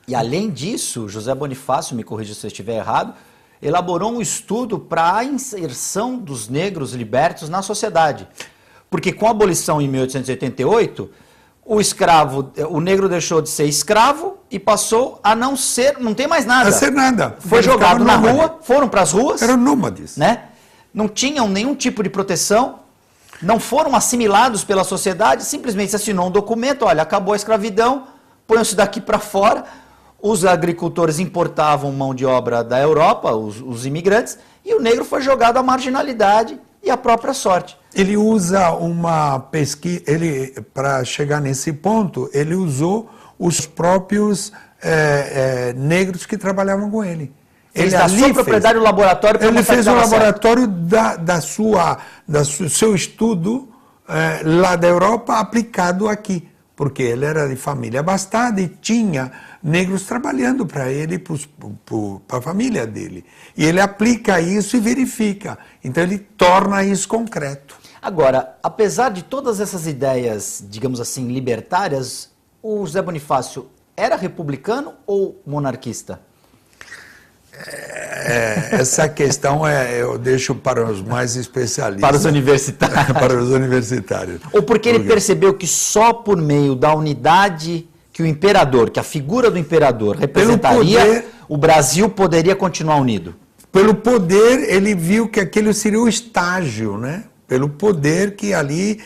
E além disso, José Bonifácio, me corrija se eu estiver errado, elaborou um estudo para a inserção dos negros libertos na sociedade. Porque com a abolição em 1888, o negro deixou de ser escravo e passou a não tem mais nada. A ser nada. Foi jogado na rua, foram para as ruas. Eram nômades. Né? Não tinham nenhum tipo de proteção, não foram assimilados pela sociedade, simplesmente se assinou um documento, olha, acabou a escravidão, ponham-se daqui para fora. Os agricultores importavam mão de obra da Europa, os imigrantes, e o negro foi jogado à marginalidade e à própria sorte. Ele usa uma pesquisa, para chegar nesse ponto, ele usou os próprios negros que trabalhavam com ele. Ele da sua propriedade o laboratório para ele fez o laboratório seu estudo lá da Europa aplicado aqui, porque ele era de família abastada e tinha negros trabalhando para ele, para a família dele. E ele aplica isso e verifica. Então ele torna isso concreto. Agora, apesar de todas essas ideias, digamos assim, libertárias, o José Bonifácio era republicano ou monarquista? Essa questão eu deixo para os mais especialistas. Para os universitários. Para os universitários. Ou porque ele percebeu que só por meio da unidade que o imperador, que a figura do imperador representaria, o Brasil poderia continuar unido? Pelo poder, ele viu que aquele seria o estágio, né? Pelo poder que ali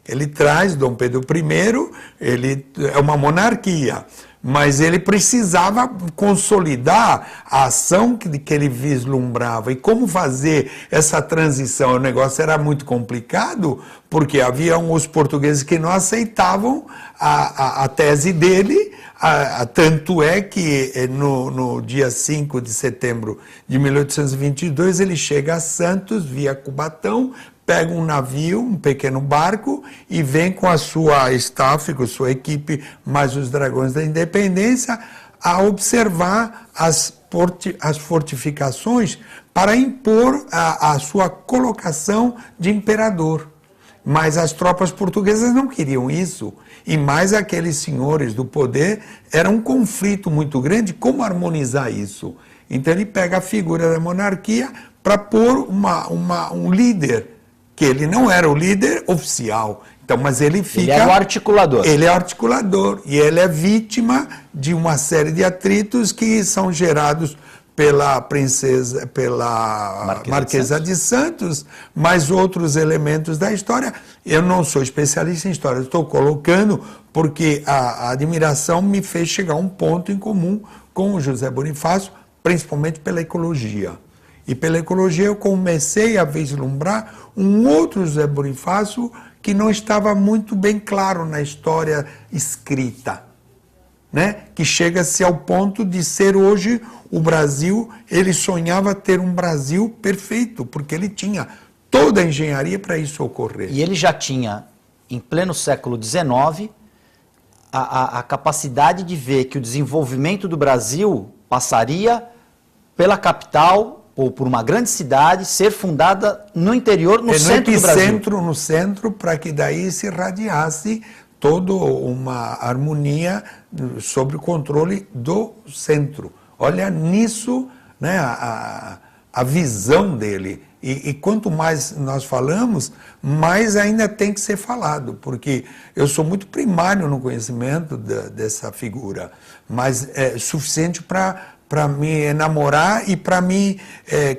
ele traz Dom Pedro I, ele é uma monarquia. Mas ele precisava consolidar a ação que ele vislumbrava. E como fazer essa transição? O negócio era muito complicado, porque haviam os portugueses que não aceitavam a tese dele, tanto é que no dia 5 de setembro de 1822 ele chega a Santos via Cubatão, pega um navio, um pequeno barco, e vem com a sua staff, com a sua equipe, mais os Dragões da Independência, a observar as fortificações para impor a sua colocação de imperador. Mas as tropas portuguesas não queriam isso, e mais aqueles senhores do poder, era um conflito muito grande, como harmonizar isso? Então ele pega a figura da monarquia para pôr um líder, que ele não era o líder oficial, então, mas ele fica... Ele era o articulador. Ele é articulador, e ele é vítima de uma série de atritos que são gerados pela Marquesa de Santos, mais outros elementos da história. Eu não sou especialista em história, estou colocando porque a admiração me fez chegar a um ponto em comum com o José Bonifácio, principalmente pela ecologia. E pela ecologia eu comecei a vislumbrar um outro José Bonifácio que não estava muito bem claro na história escrita, né? Que chega-se ao ponto de ser hoje o Brasil, ele sonhava ter um Brasil perfeito, porque ele tinha toda a engenharia para isso ocorrer. E ele já tinha, em pleno século XIX, a capacidade de ver que o desenvolvimento do Brasil passaria pela capital ou por uma grande cidade, ser fundada no interior, no centro do Brasil. No centro, para que daí se irradiasse toda uma harmonia sobre o controle do centro. Olha nisso, né, a visão dele. E quanto mais nós falamos, mais ainda tem que ser falado, porque eu sou muito primário no conhecimento dessa figura, mas é suficiente para me enamorar e para me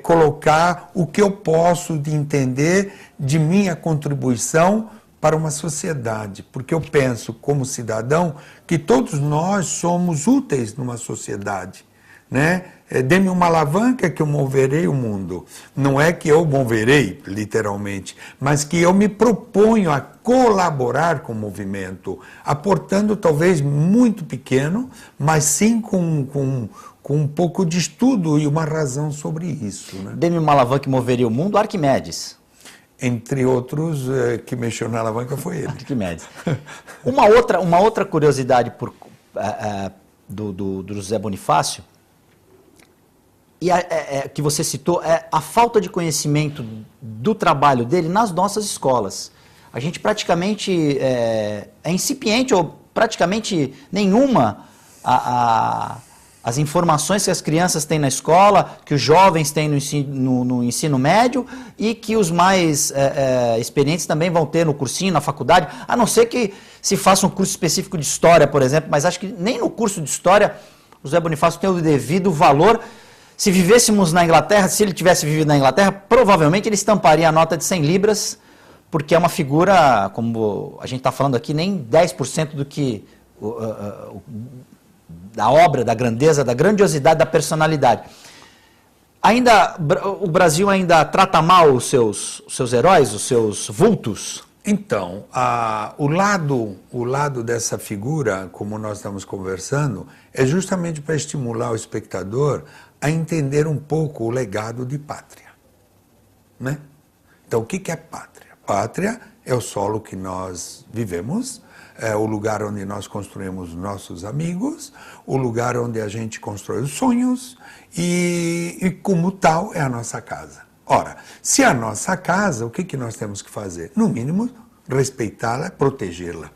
colocar o que eu posso de entender de minha contribuição para uma sociedade, porque eu penso como cidadão que todos nós somos úteis numa sociedade, né? Dê-me uma alavanca que eu moverei o mundo. Não é que eu moverei, literalmente, mas que eu me proponho a colaborar com o movimento, aportando talvez muito pequeno, mas sim com um pouco de estudo e uma razão sobre isso, né? Dê-me uma alavanca que moveria o mundo, Arquimedes. Entre outros, que mexeu na alavanca foi ele. Arquimedes. Uma outra curiosidade do José Bonifácio, que você citou, é a falta de conhecimento do trabalho dele nas nossas escolas. A gente praticamente é incipiente ou praticamente nenhuma as informações que as crianças têm na escola, que os jovens têm no ensino médio e que os mais experientes também vão ter no cursinho, na faculdade, a não ser que se faça um curso específico de história, por exemplo, mas acho que nem no curso de história o José Bonifácio tem o devido valor. Se vivêssemos na Inglaterra, se ele tivesse vivido na Inglaterra, provavelmente ele estamparia a nota de 100 libras, porque é uma figura, como a gente está falando aqui, nem 10% do que da obra, da grandeza, da grandiosidade, da personalidade. O Brasil ainda trata mal os seus heróis, os seus vultos? Então, o lado dessa figura, como nós estamos conversando, é justamente para estimular o espectador a entender um pouco o legado de pátria, né? Então, o que é pátria? Pátria é o solo que nós vivemos, é o lugar onde nós construímos nossos amigos, o lugar onde a gente constrói os sonhos e como tal, é a nossa casa. Ora, se é a nossa casa, o que nós temos que fazer? No mínimo, respeitá-la, protegê-la.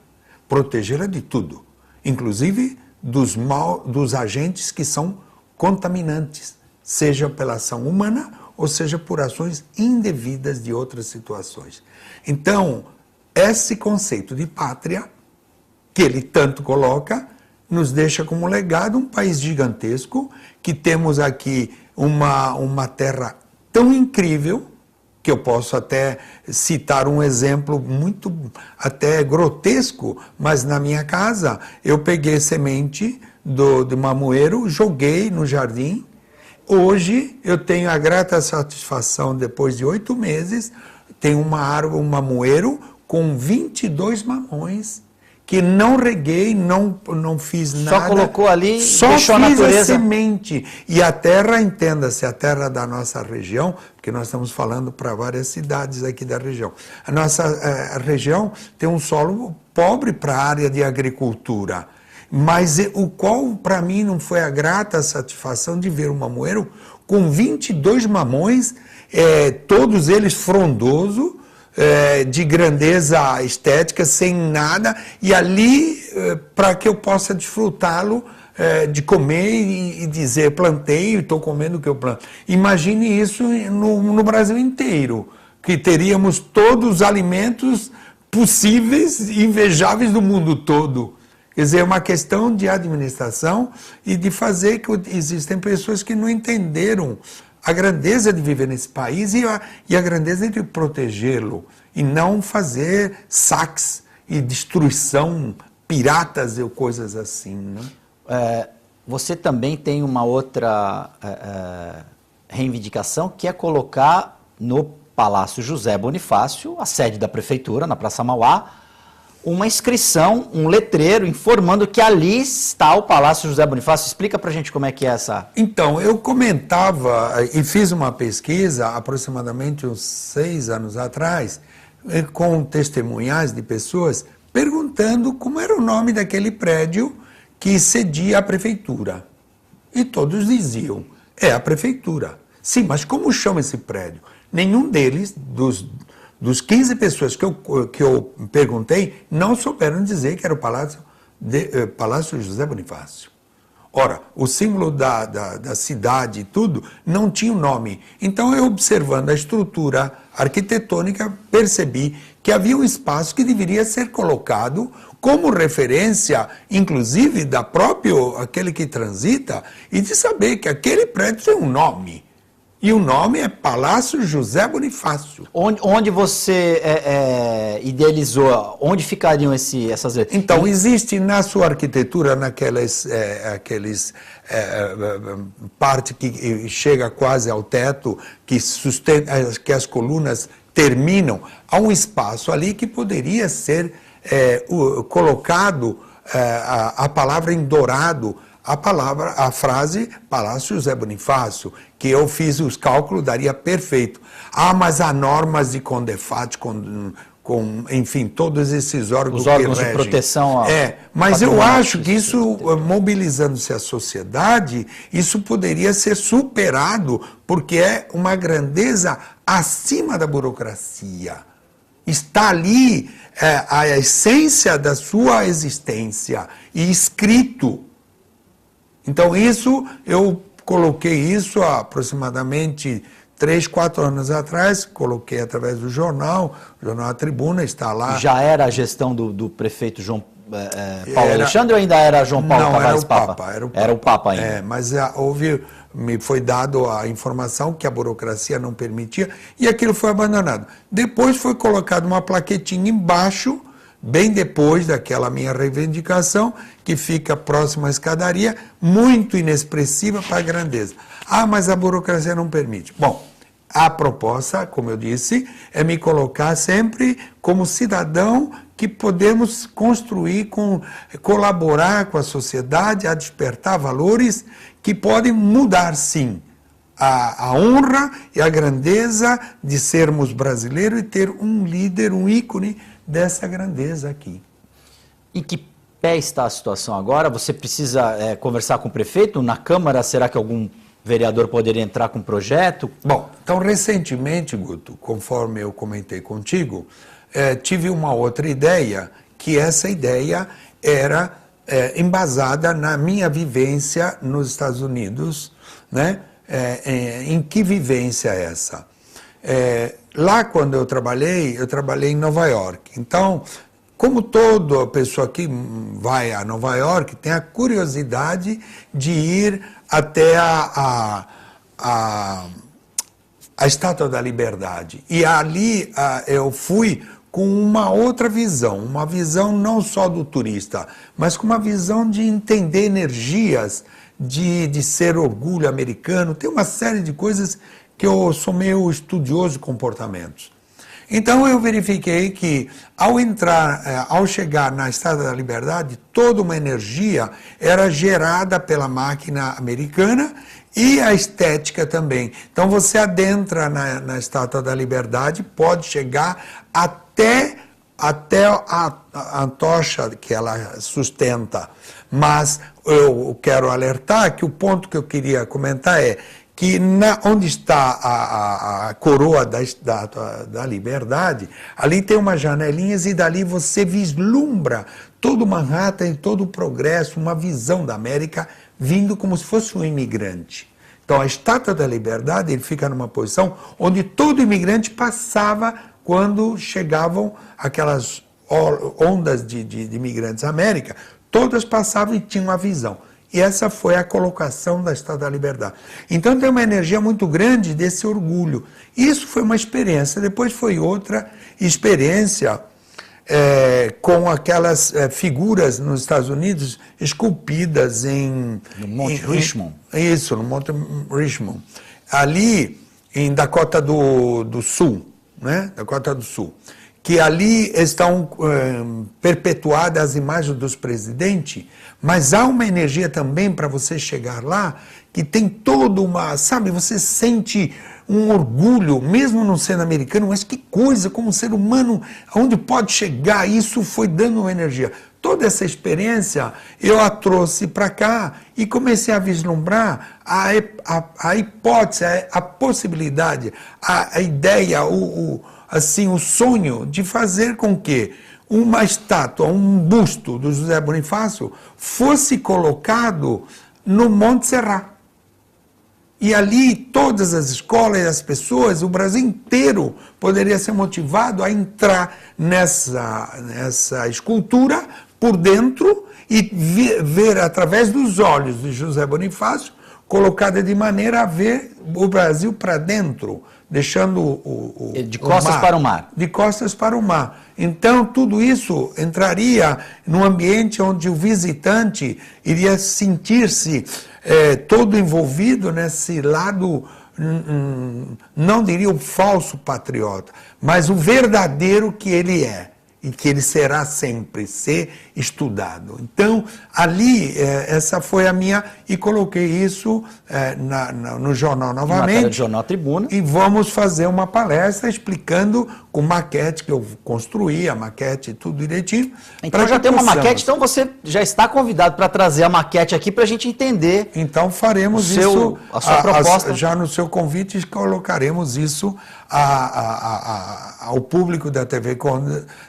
Protegê-la de tudo, inclusive dos agentes que são contaminantes, seja pela ação humana ou seja por ações indevidas de outras situações. Então, esse conceito de pátria, que ele tanto coloca, nos deixa como legado um país gigantesco, que temos aqui uma terra tão incrível, que eu posso até citar um exemplo muito até grotesco, mas na minha casa eu peguei semente de mamoeiro, joguei no jardim. Hoje eu tenho a grata satisfação, depois de 8 meses, tenho uma árvore, um mamoeiro com 22 mamões, que não reguei, não fiz nada. Só colocou ali e só deixou a natureza. A semente. E a terra, entenda-se, a terra da nossa região, porque nós estamos falando para várias cidades aqui da região. A nossa região tem um solo pobre para a área de agricultura, mas o qual para mim não foi a grata satisfação de ver um mamoeiro com 22 mamões, todos eles frondosos, de grandeza estética, sem nada, e ali para que eu possa desfrutá-lo, de comer e dizer, plantei e estou comendo o que eu planto. Imagine isso no Brasil inteiro, que teríamos todos os alimentos possíveis e invejáveis do mundo todo. Quer dizer, é uma questão de administração e de fazer que existem pessoas que não entenderam a grandeza de viver nesse país e a grandeza de protegê-lo e não fazer saques e destruição, piratas ou coisas assim, né? Você também tem uma outra reivindicação, que é colocar no Palácio José Bonifácio, a sede da prefeitura, na Praça Mauá, uma inscrição, um letreiro informando que ali está o Palácio José Bonifácio. Explica pra gente como é que é essa... Então, eu comentava e fiz uma pesquisa aproximadamente uns 6 anos atrás, com testemunhais de pessoas perguntando como era o nome daquele prédio que cedia à prefeitura. E todos diziam, é a prefeitura. Sim, mas como chama esse prédio? Nenhum deles, dos 15 pessoas que eu perguntei, não souberam dizer que era o Palácio José Bonifácio. Ora, o símbolo da cidade e tudo não tinha um nome. Então, eu observando a estrutura arquitetônica, percebi que havia um espaço que deveria ser colocado como referência, inclusive, aquele que transita, e de saber que aquele prédio tem um nome. E o nome é Palácio José Bonifácio. Onde você idealizou? Onde ficariam essas letras? Então, existe na sua arquitetura, parte que chega quase ao teto, que as colunas terminam, há um espaço ali que poderia ser colocado a palavra em dourado, a frase Palácio José Bonifácio, que eu fiz os cálculos, daria perfeito. Ah, mas há normas de CONDEFAT, enfim, todos esses órgãos os órgãos que de proteção. Mas eu acho que isso, mobilizando-se a sociedade, isso poderia ser superado, porque é uma grandeza acima da burocracia. Está ali a essência da sua existência, e escrito. Então eu coloquei isso há aproximadamente 3, 4 anos atrás, coloquei através do jornal, o jornal A Tribuna está lá. Já era a gestão do prefeito João Paulo Alexandre ou ainda era João Paulo Tavares Papa? Era o Papa ainda. Mas me foi dado a informação que a burocracia não permitia e aquilo foi abandonado. Depois foi colocada uma plaquetinha embaixo, bem depois daquela minha reivindicação, que fica próximo à escadaria, muito inexpressiva para a grandeza. Ah, mas a burocracia não permite. Bom, a proposta, como eu disse, é me colocar sempre como cidadão que podemos construir, colaborar com a sociedade, a despertar valores que podem mudar, sim, a honra e a grandeza de sermos brasileiros e ter um líder, um ícone dessa grandeza aqui. Em que pé está a situação agora? Você precisa conversar com o prefeito? Na Câmara, será que algum vereador poderia entrar com um projeto? Bom, então recentemente, Guto, conforme eu comentei contigo, tive uma outra ideia, que essa ideia era embasada na minha vivência nos Estados Unidos, né? Em que vivência é essa? Lá quando eu trabalhei em Nova York. Então, como toda pessoa que vai a Nova York tem a curiosidade de ir até a Estátua da Liberdade. E ali eu fui com uma outra visão, uma visão não só do turista, mas com uma visão de entender energias, de ser orgulho americano. Tem uma série de coisas que eu sou meio estudioso de comportamentos. Então eu verifiquei que ao chegar na Estátua da Liberdade, toda uma energia era gerada pela máquina americana e a estética também. Então você adentra na Estátua da Liberdade, pode chegar até a tocha que ela sustenta. Mas eu quero alertar que o ponto que eu queria comentar é que onde está a coroa da Estátua da Liberdade, ali tem umas janelinhas e dali você vislumbra todo Manhattan e todo o progresso, uma visão da América vindo como se fosse um imigrante. Então a Estátua da Liberdade ele fica numa posição onde todo imigrante passava quando chegavam aquelas ondas de imigrantes à América, todas passavam e tinham uma visão. E essa foi a colocação da Estátua da Liberdade. Então tem uma energia muito grande desse orgulho. Isso foi uma experiência. Depois foi outra experiência com aquelas figuras nos Estados Unidos esculpidas no Monte Richmond. Isso, no Monte Richmond. Ali em Dakota do Sul, né? Dakota do Sul. Que ali estão perpetuadas as imagens dos presidentes, mas há uma energia também para você chegar lá, que tem toda uma, sabe, você sente um orgulho, mesmo não sendo americano, mas que coisa, como ser humano, aonde pode chegar, isso foi dando uma energia. Toda essa experiência eu a trouxe para cá e comecei a vislumbrar a hipótese, a possibilidade, a ideia, o sonho de fazer com que uma estátua, um busto do José Bonifácio fosse colocado no Monte Serra. E ali todas as escolas, as pessoas, o Brasil inteiro poderia ser motivado a entrar nessa escultura por dentro e ver através dos olhos de José Bonifácio colocada de maneira a ver o Brasil para dentro, deixando de costas para o mar. De costas para o mar. Então, tudo isso entraria num ambiente onde o visitante iria sentir-se todo envolvido nesse lado, não diria o falso patriota, mas o verdadeiro que ele é. E que ele será sempre, ser estudado. Então, ali, essa foi a minha, e coloquei isso no jornal novamente. No jornal Tribuna. E vamos fazer uma palestra explicando com maquete que eu construí, a maquete tudo direitinho. Então já tem uma maquete, então você já está convidado para trazer a maquete aqui para a gente entender. Então faremos isso, a sua proposta. Já no seu convite colocaremos isso ao público da TV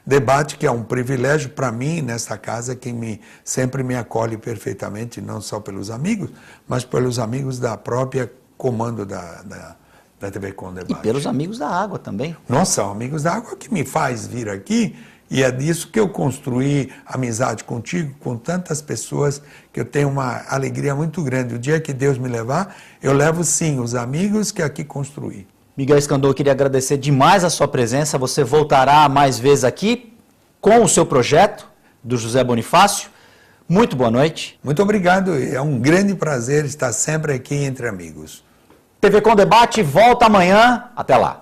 Debate, que é um privilégio para mim nessa casa, que sempre me acolhe perfeitamente, não só pelos amigos, mas pelos amigos da própria comando da TV Com Debate. E pelos amigos da água também. Nossa, amigos da água que me faz vir aqui, e é disso que eu construí amizade contigo, com tantas pessoas, que eu tenho uma alegria muito grande. O dia que Deus me levar, eu levo sim os amigos que aqui construí. Miguel Escandor, eu queria agradecer demais a sua presença. Você voltará mais vezes aqui com o seu projeto do José Bonifácio. Muito boa noite. Muito obrigado. É um grande prazer estar sempre aqui entre amigos. TV Com Debate volta amanhã. Até lá.